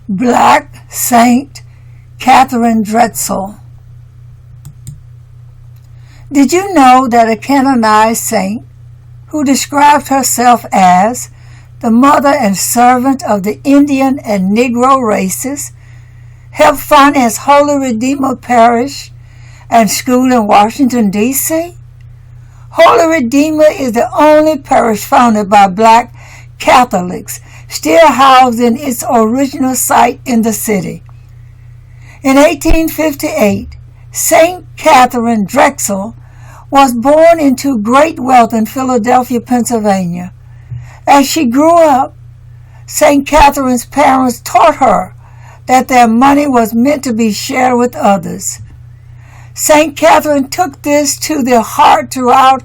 Black Saint Katherine Drexel. Did you know that a canonized saint, who described herself as the mother and servant of the Indian and Negro races, helped finance Holy Redeemer Parish and school in Washington, D.C.? Holy Redeemer is the only parish founded by Black Catholics, still housed in its original site in the city. In 1858, St. Katherine Drexel was born into great wealth in Philadelphia, Pennsylvania. As she grew up, St. Katherine's parents taught her that their money was meant to be shared with others. St. Katherine took this to the heart throughout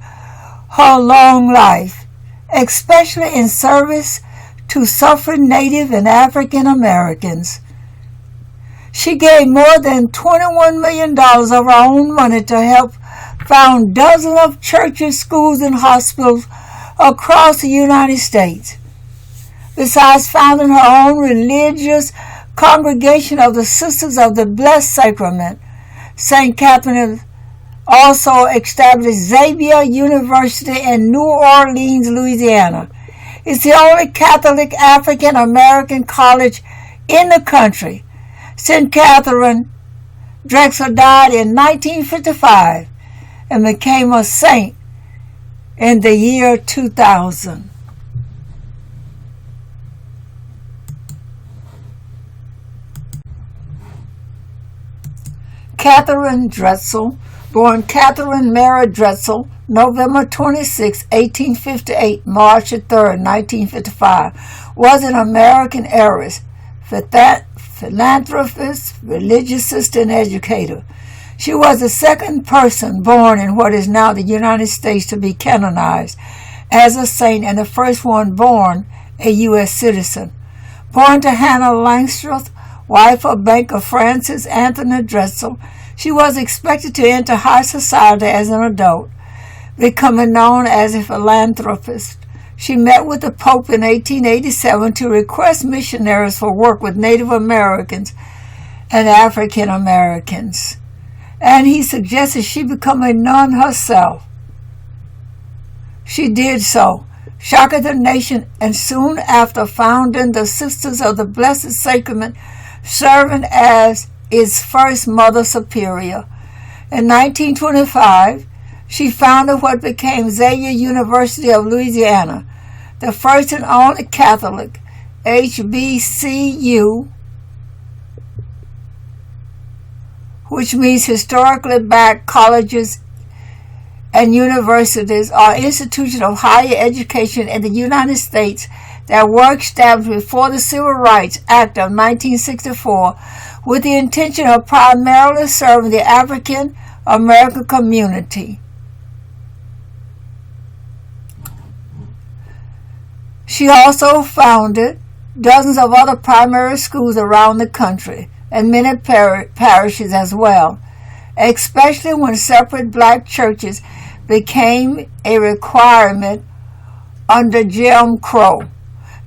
her long life, especially in service to suffering Native and African Americans. She gave more than $21 million of her own money to help found dozens of churches, schools, and hospitals across the United States. Besides founding her own religious congregation of the Sisters of the Blessed Sacrament, St. Katherine also established Xavier University in New Orleans, Louisiana. It's the only Catholic African American college in the country. St. Katherine Drexel died in 1955 and became a saint in the year 2000. Katherine Drexel, born Katherine Mary Drexel, November 26, 1858, March 3, 1955, was an American heiress, philanthropist, religious sister, and educator. She was the second person born in what is now the United States to be canonized as a saint and the first one born a U.S. citizen. Born to Hannah Langstroth, wife of banker Francis Anthony Drexel, she was expected to enter high society as an adult, becoming known as a philanthropist. She met with the Pope in 1887 to request missionaries for work with Native Americans and African Americans, and he suggested she become a nun herself. She did so, shocking the nation, and soon after founding the Sisters of the Blessed Sacrament, serving as its first Mother Superior. In 1925, she founded what became Xavier University of Louisiana, the first and only Catholic HBCU, which means historically black colleges and universities or institutions of higher education in the United States that were established before the Civil Rights Act of 1964 with the intention of primarily serving the African American community. She also founded dozens of other primary schools around the country and many parishes as well, especially when separate black churches became a requirement under Jim Crow.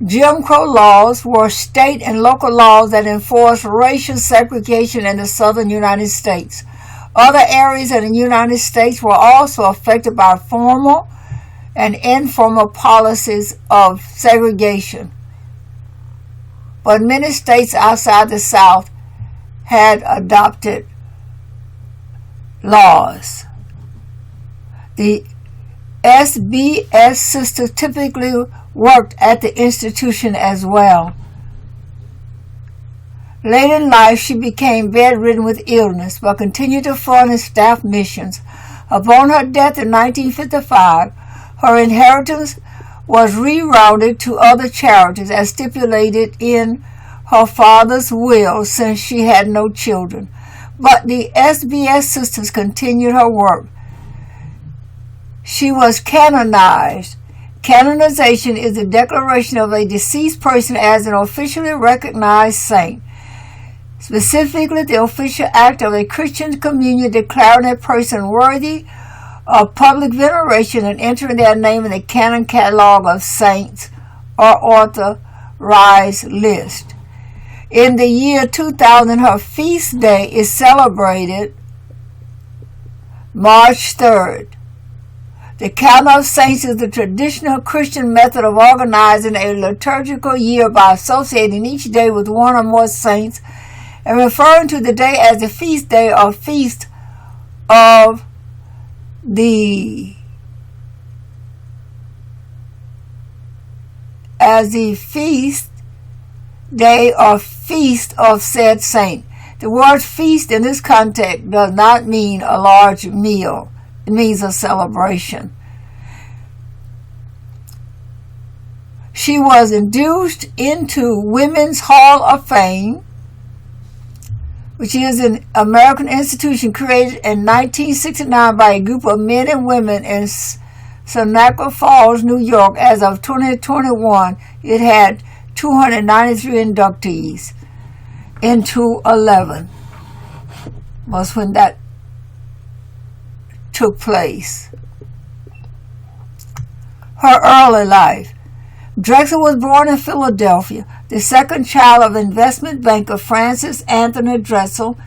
Jim Crow laws were state and local laws that enforced racial segregation in the southern United States. Other areas in the United States were also affected by formal and informal policies of segregation. But many states outside the South had adopted laws. The SBS sisters typically worked at the institution as well. Late in life, she became bedridden with illness, but continued to fund and staff missions. Upon her death in 1955, her inheritance was rerouted to other charities as stipulated in her father's will, since she had no children. But the SBS sisters continued her work. She was canonized. Canonization is the declaration of a deceased person as an officially recognized saint. Specifically, the official act of a Christian communion declaring a person worthy of public veneration and entering their name in the canon catalog of saints or authorized list. In the year 2000, her feast day is celebrated March 3rd. The count of saints is the traditional Christian method of organizing a liturgical year by associating each day with one or more saints and referring to the day as the feast day or feast of the feast day or feast of said saint. The word feast in this context does not mean a large meal. It means a celebration. She was induced into Women's Hall of Fame, which is an American institution created in 1969 by a group of men and women in Seneca Falls, New York. As of 2021, it had 293 inductees. In 2011 was when that took place. Her early life. Drexel was born in Philadelphia, the second child of investment banker Francis Anthony Drexel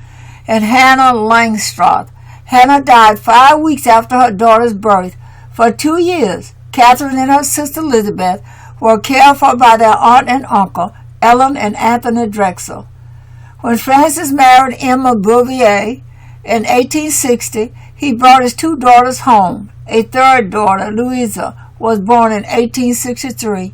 and Hannah Langstroth. Hannah died 5 weeks after her daughter's birth. For 2 years, Katherine and her sister Elizabeth were cared for by their aunt and uncle, Ellen and Anthony Drexel. When Francis married Emma Bouvier in 1860, he brought his 2 daughters home. A third daughter, Louisa, was born in 1863.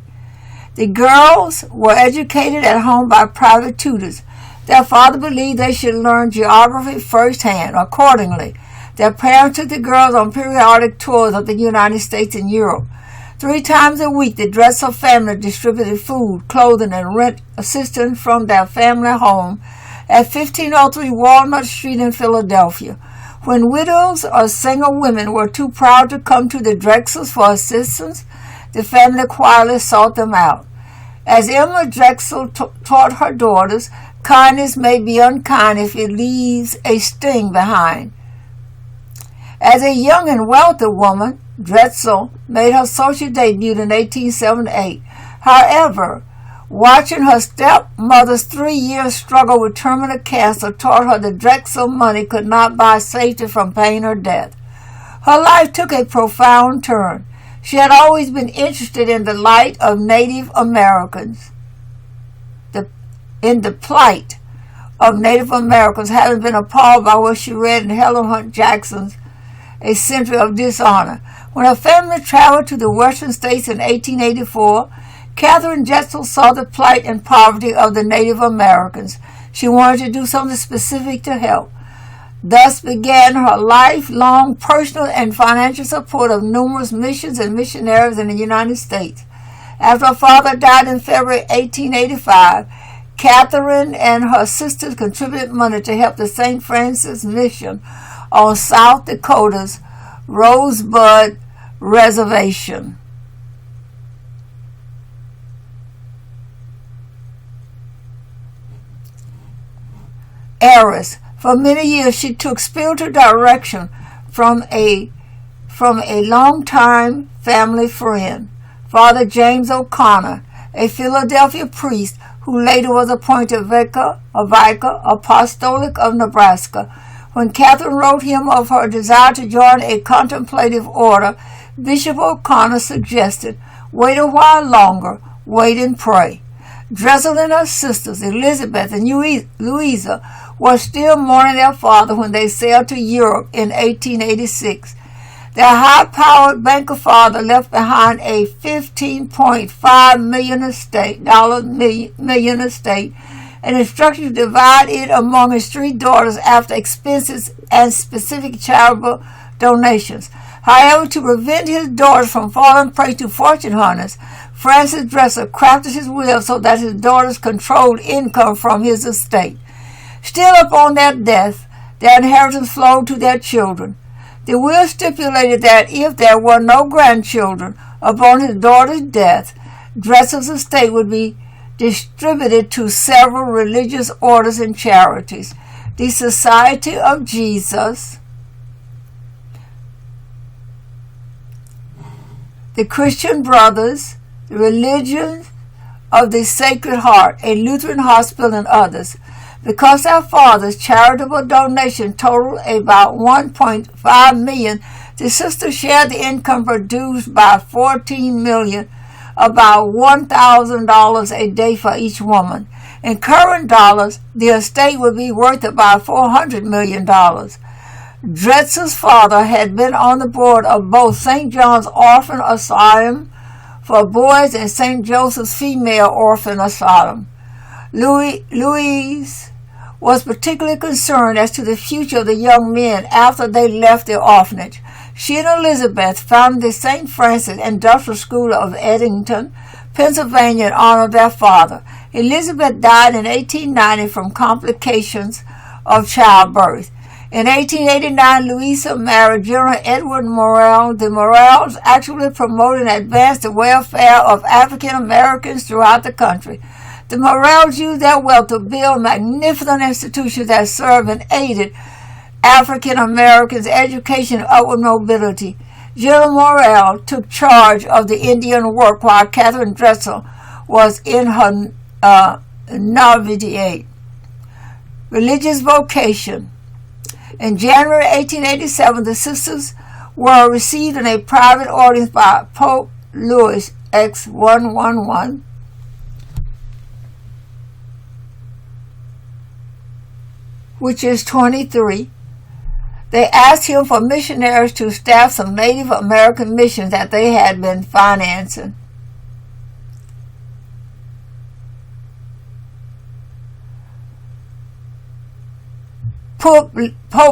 The girls were educated at home by private tutors. Their father believed they should learn geography firsthand. Accordingly, their parents took the girls on periodic tours of the United States and Europe. 3 times a week, the Drexel family distributed food, clothing, and rent assistance from their family home at 1503 Walnut Street in Philadelphia. When widows or single women were too proud to come to the Drexels for assistance, the family quietly sought them out. As Emma Drexel taught her daughters, kindness may be unkind if it leaves a sting behind. As a young and wealthy woman, Drexel made her social debut in 1878. However, watching her stepmother's 3-year struggle with terminal cancer taught her that Drexel money could not buy safety from pain or death. Her life took a profound turn. She had always been interested in the plight of Native Americans, having been appalled by what she read in Helen Hunt Jackson's A Century of Dishonor. When her family traveled to the western states in 1884, Katherine Drexel saw the plight and poverty of the Native Americans. She wanted to do something specific to help. Thus began her lifelong personal and financial support of numerous missions and missionaries in the United States. After her father died in February 1885, Katherine and her sisters contributed money to help the St. Francis Mission on South Dakota's Rosebud Reservation. Heiress. For many years, she took spiritual direction from a longtime family friend, Father James O'Connor, a Philadelphia priest who later was appointed vicar apostolic of Nebraska. When Katherine wrote him of her desire to join a contemplative order, Bishop O'Connor suggested, "Wait a while longer, wait and pray." Drexel and her sisters, Elizabeth and Louisa, were still mourning their father when they sailed to Europe in 1886. Their high-powered banker father left behind a $15.5 million estate and instructed to divide it among his 3 daughters after expenses and specific charitable donations. However, to prevent his daughters from falling prey to fortune hunters, Francis Drexel crafted his will so that his daughters controlled income from his estate. Still upon their death, their inheritance flowed to their children. The will stipulated that if there were no grandchildren upon his daughter's death, Drexel's estate would be distributed to several religious orders and charities. The Society of Jesus, the Christian Brothers, the Religions of the Sacred Heart, a Lutheran hospital, and others. Because our father's charitable donation totaled about $1.5 million, the sisters shared the income produced by $14 million, about $1,000 a day for each woman. In current dollars, the estate would be worth about $400 million. Drexel's father had been on the board of both St. John's Orphan Asylum for boys and St. Joseph's Female Orphan Asylum. Louise was particularly concerned as to the future of the young men after they left the orphanage. She and Elizabeth founded the St. Francis Industrial School of Eddington, Pennsylvania, in honor of their father. Elizabeth died in 1890 from complications of childbirth. In 1889, Louisa married General Edward Morrell. The Morrells actually promoted and advanced the welfare of African Americans throughout the country. The Morrells used their wealth to build magnificent institutions that served and aided African Americans' education and upward mobility. General Morrell took charge of the Indian work while Katherine Drexel was in her novitiate. Religious vocation. In January 1887, the sisters were received in a private audience by Pope Louis X111, which is 23. They asked him for missionaries to staff some Native American missions that they had been financing. Pope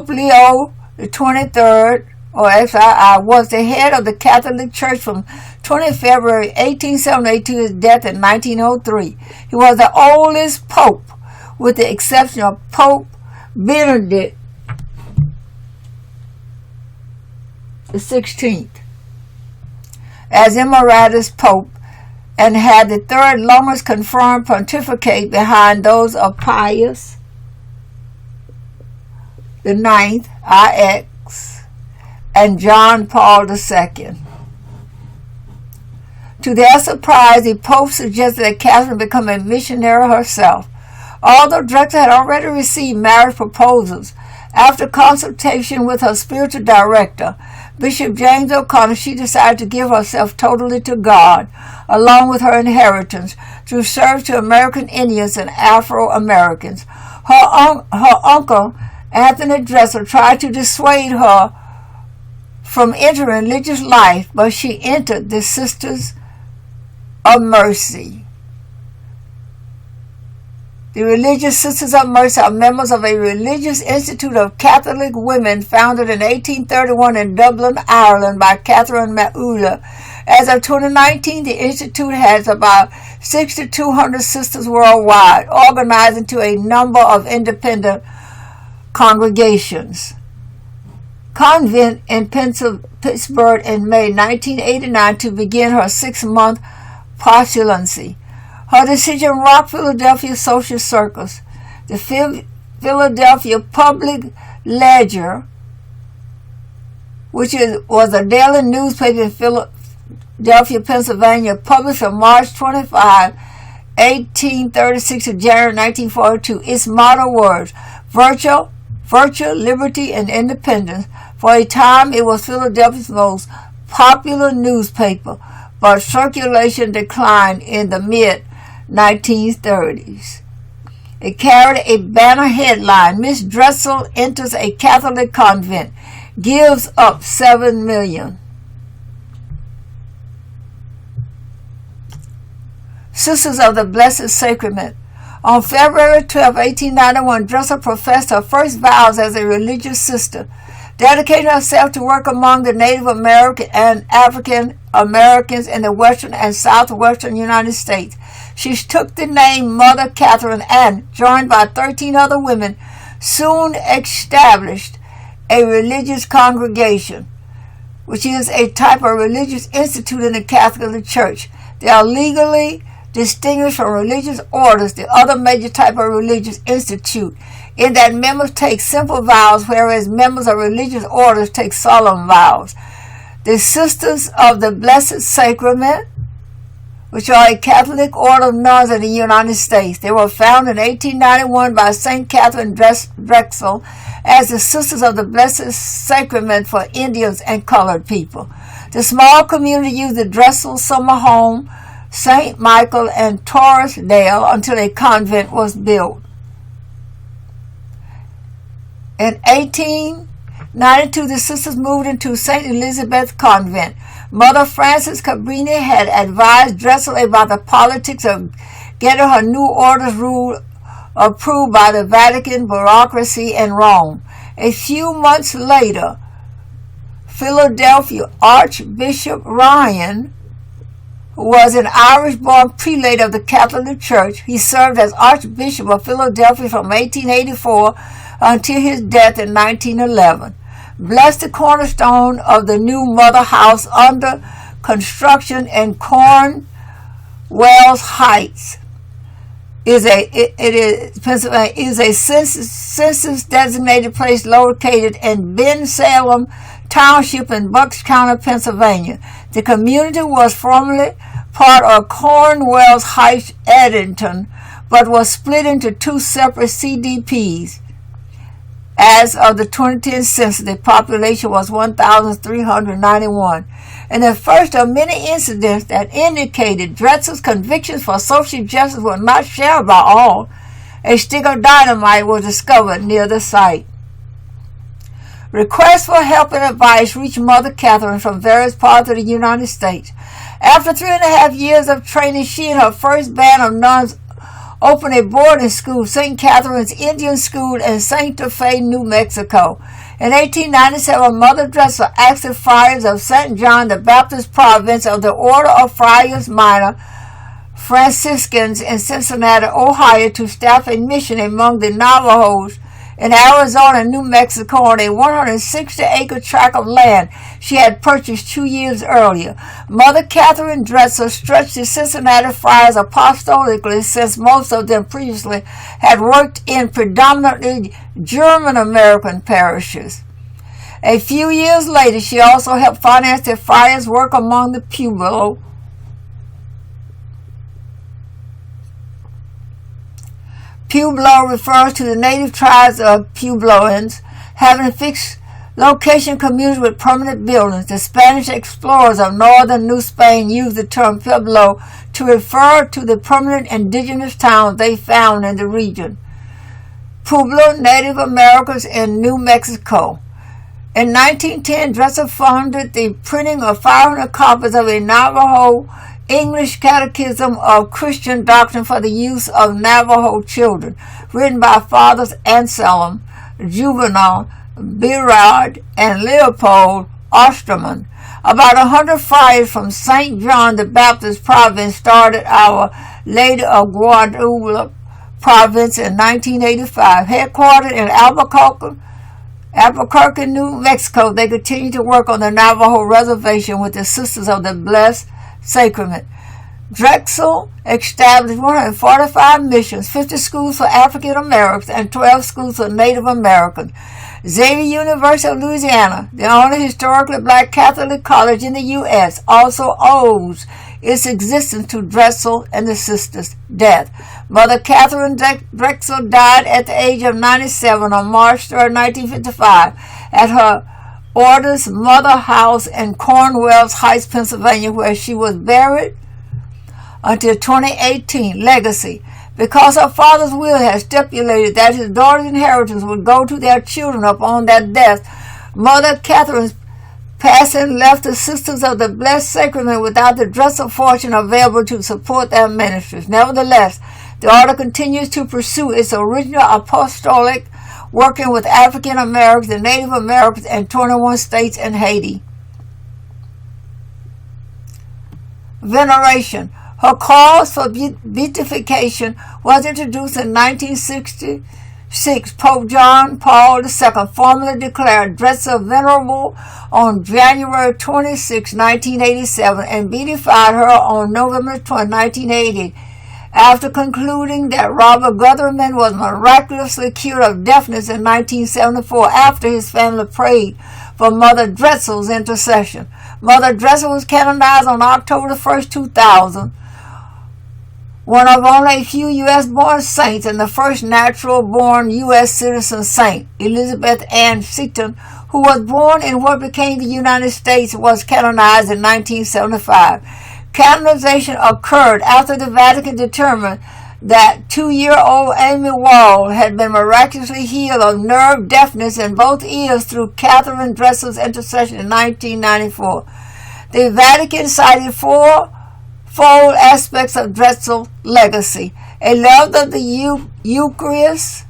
Leo the 23rd, or XII, was the head of the Catholic Church from 20 February 1878 to his death in 1903. He was the oldest pope, with the exception of Pope Benedict the 16th, as Emeritus Pope, and had the third longest confirmed pontificate behind those of Pius the 9th, IX, and John Paul II. To their surprise, the Pope suggested that Catherine become a missionary herself. Although Drexel had already received marriage proposals, after consultation with her spiritual director, Bishop James O'Connor, she decided to give herself totally to God, along with her inheritance, to serve to American Indians and Afro-Americans. Her uncle, Anthony Drexel, tried to dissuade her from entering religious life, but she entered the Sisters of Mercy. The Religious Sisters of Mercy are members of a religious institute of Catholic women founded in 1831 in Dublin, Ireland by Catherine Maula. As of 2019, the institute has about 6,200 sisters worldwide, organized into a number of independent congregations. Convent in Pittsburgh in May 1989 to begin her 6-month postulancy. Her decision rocked Philadelphia social circles. The Philadelphia Public Ledger, which was a daily newspaper in Philadelphia, Pennsylvania, published on March 25, 1836 to January 1942, its motto words, Virtue, Liberty, and Independence. For a time, it was Philadelphia's most popular newspaper, but circulation declined in the mid-1930s. It carried a banner headline, Miss Drexel enters a Catholic convent, gives up $7 million. Sisters of the Blessed Sacrament. On February 12, 1891, Drexel professed her first vows as a religious sister, dedicating herself to work among the Native American and African Americans in the western and southwestern United States. She took the name Mother Catherine and, joined by 13 other women, soon established a religious congregation, which is a type of religious institute in the Catholic Church. They are legally distinguished from religious orders, the other major type of religious institute, in that members take simple vows, whereas members of religious orders take solemn vows. The Sisters of the Blessed Sacrament which are a Catholic order of nuns in the United States. They were founded in 1891 by St. Katherine Drexel as the Sisters of the Blessed Sacrament for Indians and colored people. The small community used the Drexel summer home, St. Michael and Torresdale, until a convent was built. In 1892, the sisters moved into St. Elizabeth Convent. Mother Frances Cabrini had advised Drexel about the politics of getting her new order's rule approved by the Vatican bureaucracy in Rome. A few months later, Philadelphia Archbishop Ryan, who was an Irish-born prelate of the Catholic Church, he served as Archbishop of Philadelphia from 1884 until his death in 1911. Blessed the cornerstone of the new mother house under construction in Cornwalls Heights. Pennsylvania is a census-designated place located in Bensalem Township in Bucks County, Pennsylvania. The community was formerly part of Cornwalls Heights, Edenton, but was split into two separate CDPs. As of the 2010 census, the population was 1,391. In the first of many incidents that indicated Drexel's convictions for social justice were not shared by all, a stick of dynamite was discovered near the site. Requests for help and advice reached Mother Catherine from various parts of the United States. After 3.5 years of training, she and her first band of nuns opened a boarding school, St. Catherine's Indian School in Santa Fe, New Mexico. In 1897, Mother Drexel asked the friars of St. John the Baptist Province of the Order of Friars Minor Franciscans in Cincinnati, Ohio, to staff a mission among the Navajos in Arizona and New Mexico on a 160-acre tract of land she had purchased 2 years earlier. Mother Katherine Drexel stretched the Cincinnati friars apostolically, since most of them previously had worked in predominantly German-American parishes. A few years later, she also helped finance the friars' work among the Pueblo. Pueblo refers to the native tribes of Puebloans, having fixed location communities with permanent buildings. The Spanish explorers of northern New Spain used the term Pueblo to refer to the permanent indigenous towns they found in the region. Pueblo Native Americans in New Mexico. In 1910, Drexel funded the printing of 500 copies of a Navajo English Catechism of Christian Doctrine for the use of Navajo children, written by Fathers Anselm, Juvenal, Berard, and Leopold Osterman. About 100 friars from St. John the Baptist Province started Our Lady of Guadalupe Province in 1985. Headquartered in Albuquerque, New Mexico, they continue to work on the Navajo Reservation with the Sisters of the Blessed Sacrament. Drexel established 145 missions, 50 schools for African Americans, and 12 schools for Native Americans. Xavier University of Louisiana, the only historically black Catholic college in the U.S., also owes its existence to Drexel and the sisters' death. Mother Katherine Drexel died at the age of 97 on March 3, 1955, at her order's mother house in Cornwalls Heights, Pennsylvania, where she was buried until 2018. Legacy. Because her father's will had stipulated that his daughter's inheritance would go to their children upon their death, Mother Catherine's passing left the Sisters of the Blessed Sacrament without the Drexel fortune available to support their ministries. Nevertheless, the order continues to pursue its original apostolic, working with African Americans and Native Americans in 21 states and Haiti. Veneration. Her cause for beatification was introduced in 1966. Pope John Paul II formally declared Drexel venerable on January 26, 1987, and beatified her on November 20, 1980. After concluding that Robert Gutherman was miraculously cured of deafness in 1974 after his family prayed for Mother Drexel's intercession. Mother Drexel was canonized on October 1, 2000, one of only a few U.S.-born saints and the first natural-born U.S. citizen saint, Elizabeth Ann Seton, who was born in what became the United States, was canonized in 1975. Canonization occurred after the Vatican determined that 2-year-old Amy Wall had been miraculously healed of nerve deafness in both ears through Katherine Drexel's intercession in 1994. The Vatican cited fourfold aspects of Drexel's legacy: a love of the Eucharist.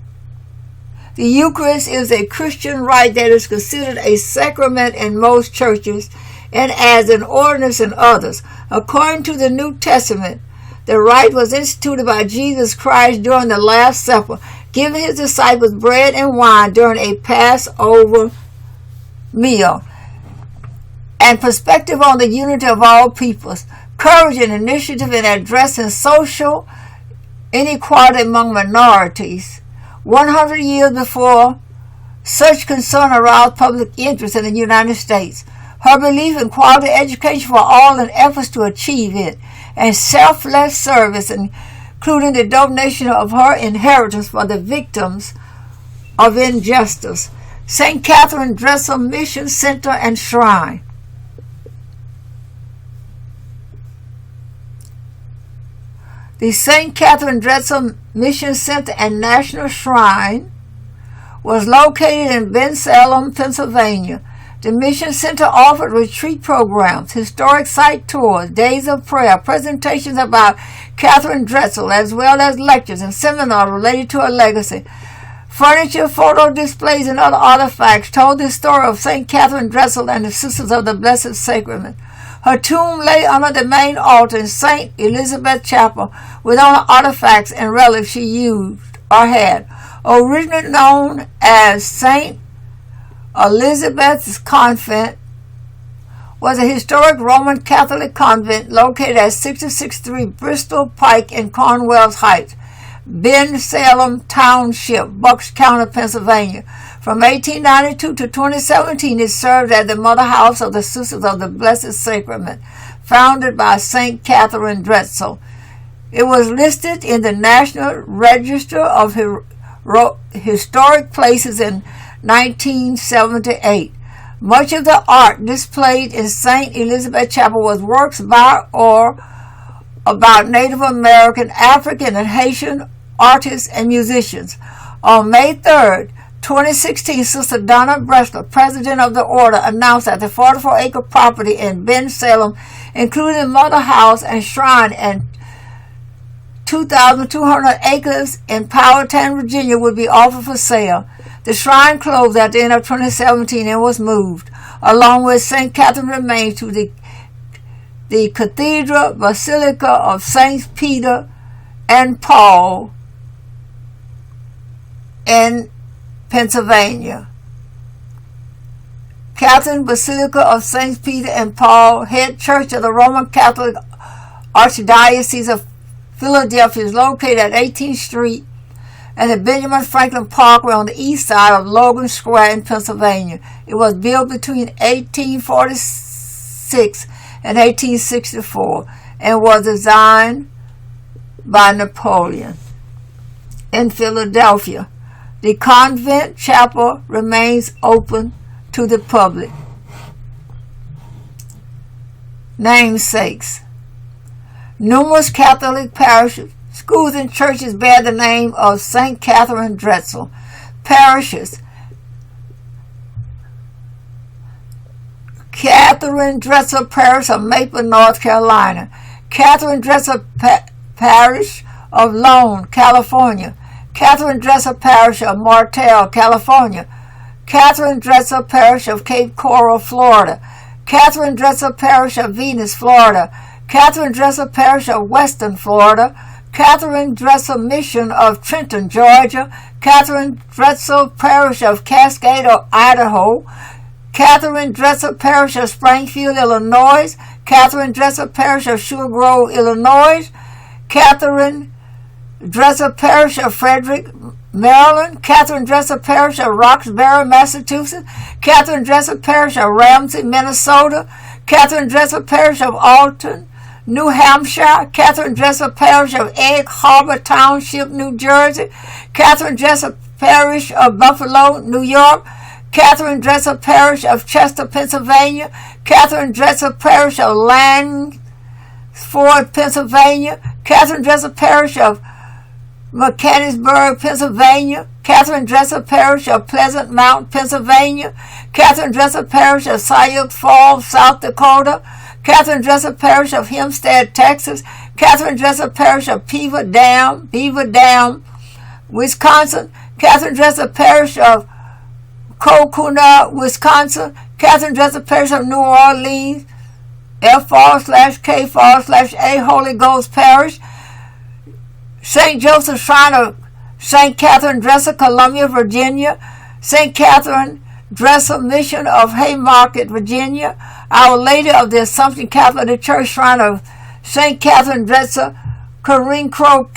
The Eucharist is a Christian rite that is considered a sacrament in most churches and as an ordinance in others. According to the New Testament, the rite was instituted by Jesus Christ during the Last Supper, giving his disciples bread and wine during a Passover meal, and perspective on the unity of all peoples, courage and initiative in addressing social inequality among minorities. 100 years before such concern aroused public interest in the United States, her belief in quality education for all and efforts to achieve it, and selfless service, including the donation of her inheritance for the victims of injustice. St. Katherine Drexel Mission Center and Shrine. The St. Katherine Drexel Mission Center and National Shrine was located in Bensalem, Pennsylvania. The Mission Center offered retreat programs, historic site tours, days of prayer, presentations about Katherine Drexel, as well as lectures and seminars related to her legacy. Furniture, photo displays, and other artifacts told the story of St. Katherine Drexel and the Sisters of the Blessed Sacrament. Her tomb lay under the main altar in St. Elizabeth Chapel with all the artifacts and relics she used or had. Originally known as St. Elizabeth's Convent, was a historic Roman Catholic convent located at 663 Bristol Pike in Cornwalls Heights, Bensalem Township, Bucks County, Pennsylvania. From 1892 to 2017, it served as the mother house of the Sisters of the Blessed Sacrament, founded by St. Katherine Drexel. It was listed in the National Register of Historic Places in 1978. Much of the art displayed in St. Elizabeth Chapel was works by or about Native American, African, and Haitian artists and musicians. On May 3rd, 2016, Sister Donna Bressler, President of the Order, announced that the 44-acre property in Bensalem, including the Mother House and Shrine and 2,200 acres in Powhatan, Virginia, would be offered for sale. The shrine closed at the end of 2017 and was moved, along with St. Catherine remains, to the Cathedral Basilica of Saints Peter and Paul in Pennsylvania. Catherine Basilica of Saints Peter and Paul, head church of the Roman Catholic Archdiocese of Philadelphia, is located at 18th Street and the Benjamin Franklin Parkway on the east side of Logan Square in Pennsylvania. It was built between 1846 and 1864 and was designed by Napoleon. In Philadelphia, the convent chapel remains open to the public. Namesakes. Numerous Catholic parishes, schools, and churches bear the name of St. Katherine Drexel. Parishes: Katherine Drexel Parish of Maple, North Carolina. Katherine Drexel Parish of Lone, California. Katherine Drexel Parish of Martell, California. Katherine Drexel Parish of Cape Coral, Florida. Katherine Drexel Parish of Venus, Florida. Katherine Drexel Parish of Weston, Florida. Katherine Drexel Mission of Trenton, Georgia. Katherine Drexel Parish of Cascade, Idaho. Katherine Drexel Parish of Springfield, Illinois. Katherine Drexel Parish of Sugar Grove, Illinois. Katherine Drexel Parish of Frederick, Maryland. Katherine Drexel Parish of Roxbury, Massachusetts. Katherine Drexel Parish of Ramsey, Minnesota. Katherine Drexel Parish of Alton, New Hampshire. Katherine Drexel Parish of Egg Harbor Township, New Jersey. Katherine Drexel Parish of Buffalo, New York. Katherine Drexel Parish of Chester, Pennsylvania. Katherine Drexel Parish of Lansford, Pennsylvania. Katherine Drexel Parish of Mechanicsburg, Pennsylvania. Katherine Drexel Parish of Pleasant Mountain, Pennsylvania. Katherine Drexel Parish of Sioux Falls, South Dakota. Katherine Drexel Parish of Hempstead, Texas. Katherine Drexel Parish of Beaver Dam, Wisconsin. Katherine Drexel Parish of Coconut, Wisconsin. Katherine Drexel Parish of New Orleans, F/K/A Holy Ghost Parish. St. Joseph Shrine of St. Katherine Drexel, Columbia, Virginia. St. Katherine Drexel Mission of Haymarket, Virginia. Our Lady of the Assumption Catholic Church Shrine of St. Katherine Drexel, Carencro,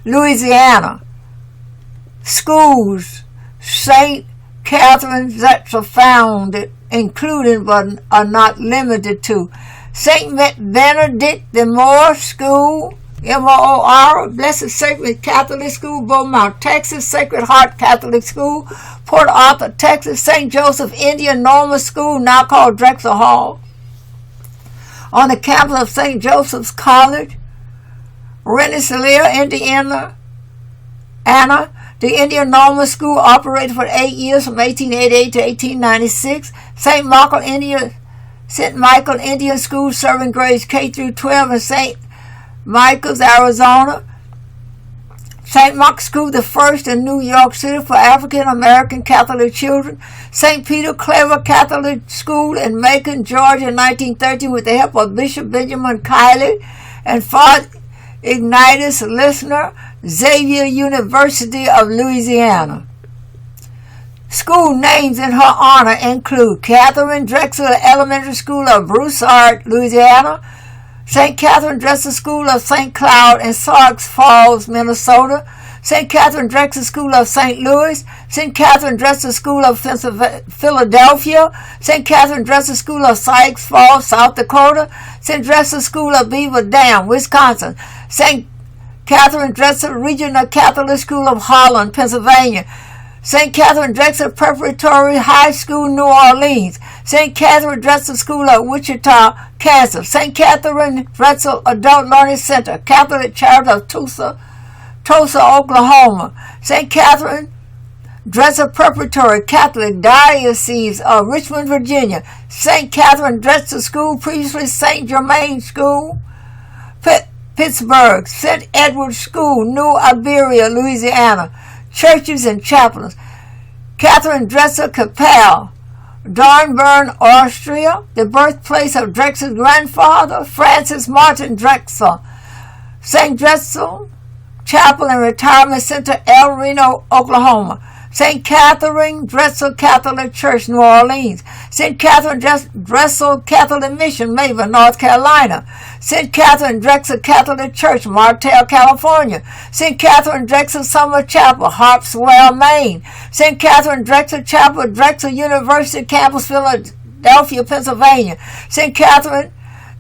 Louisiana. Schools St. Katherine Drexel founded, including but are not limited to St. Benedict the Moor School, MOOR, Blessed Sacrament Catholic School, Beaumont, Texas, Sacred Heart Catholic School, Port Arthur, Texas, St. Joseph Indian Normal School, now called Drexel Hall, on the campus of St. Joseph's College, Rensselaer, Indiana. The Indian Normal School operated for 8 years from 1888 to 1896. St. Michael Indian School serving grades K through 12 in St. Michael's, Arizona. St. Mark's School, the first in New York City for African American Catholic children. St. Peter Claver Catholic School in Macon, Georgia in 1913 with the help of Bishop Benjamin Kiley and Father Ignatius Listener. Xavier University of Louisiana. School names in her honor include Katherine Drexel Elementary School of Broussard, Louisiana, St. Katherine Drexel School of St. Cloud in Sioux Falls, Minnesota, St. Katherine Drexel School of St. Louis, St. Katherine Drexel School of Philadelphia, St. Katherine Drexel School of Sioux Falls, South Dakota, St. Drexel School of Beaver Dam, Wisconsin, St. Katherine Drexel Regional Catholic School of Holland, Pennsylvania, St. Katherine Drexel Preparatory High School, New Orleans, St. Katherine Drexel School of Wichita, Kansas, St. Katherine Drexel Adult Learning Center, Catholic Charity of Tulsa, Oklahoma, St. Katherine Drexel Preparatory Catholic Diocese of Richmond, Virginia, St. Katherine Drexel School, previously St. Germain School, Pittsburgh, St. Edward's School, New Iberia, Louisiana. Churches and chaplains. Katherine Drexel Kapelle, Dornbirn, Austria, the birthplace of Drexel's grandfather, Francis Martin Drexel. St. Drexel Chapel and Retirement Center, El Reno, Oklahoma. St. Katherine Drexel Catholic Church, New Orleans. St. Katherine Drexel Catholic Mission, Maven, North Carolina. St. Katherine Drexel Catholic Church, Martell, California. St. Katherine Drexel Summer Chapel, Harpswell, Maine. St. Katherine Drexel Chapel, Drexel University Campus, Philadelphia, Pennsylvania. St. Katherine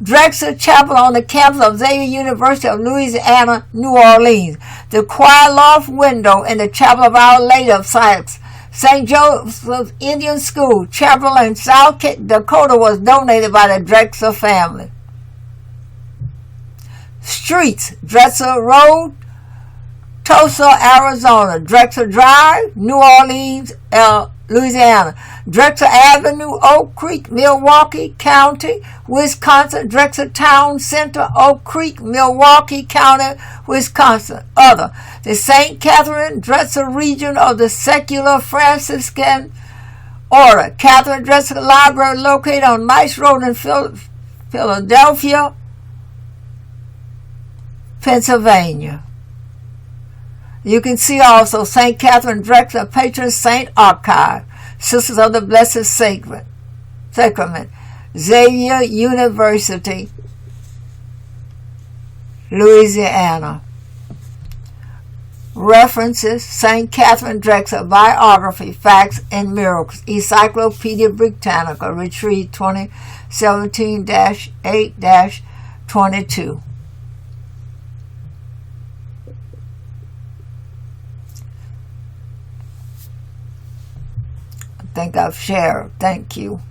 Drexel Chapel on the campus of Xavier University of Louisiana, New Orleans. The choir loft window in the Chapel of Our Lady of Sioux. St. Joseph Indian School Chapel in South Dakota was donated by the Drexel family. Streets: Drexel Road, Tulsa, Arizona. Drexel Drive, New Orleans, Louisiana. Drexel Avenue, Oak Creek, Milwaukee County, Wisconsin. Drexel Town Center, Oak Creek, Milwaukee County, Wisconsin. Other: the St. Katherine Drexel region of the Secular Franciscan Order. Katherine Drexel Library located on Nice Road in Philadelphia, Pennsylvania. You can see also St. Katherine Drexel Patron Saint Archive, Sisters of the Blessed Sacrament, Xavier University, Louisiana. References: St. Katherine Drexel, Biography, Facts and Miracles, Encyclopedia Britannica, Retreat 2017-8-22. I think I've shared. Thank you.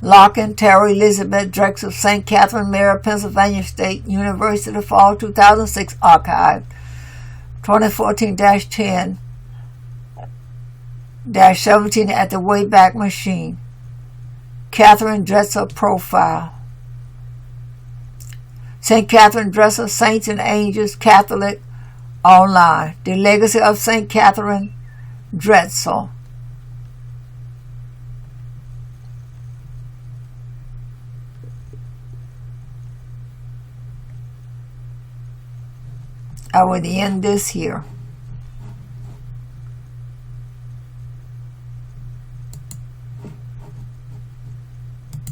Larkin, Terry Elizabeth Drexel, St. Catherine Mary, Pennsylvania State University, Fall 2006 Archive, 2014-10-17 at the Wayback Machine. Katherine Drexel Profile. St. Katherine Drexel, Saints and Angels, Catholic, online. The Legacy of St. Katherine Drexel. I would end this here.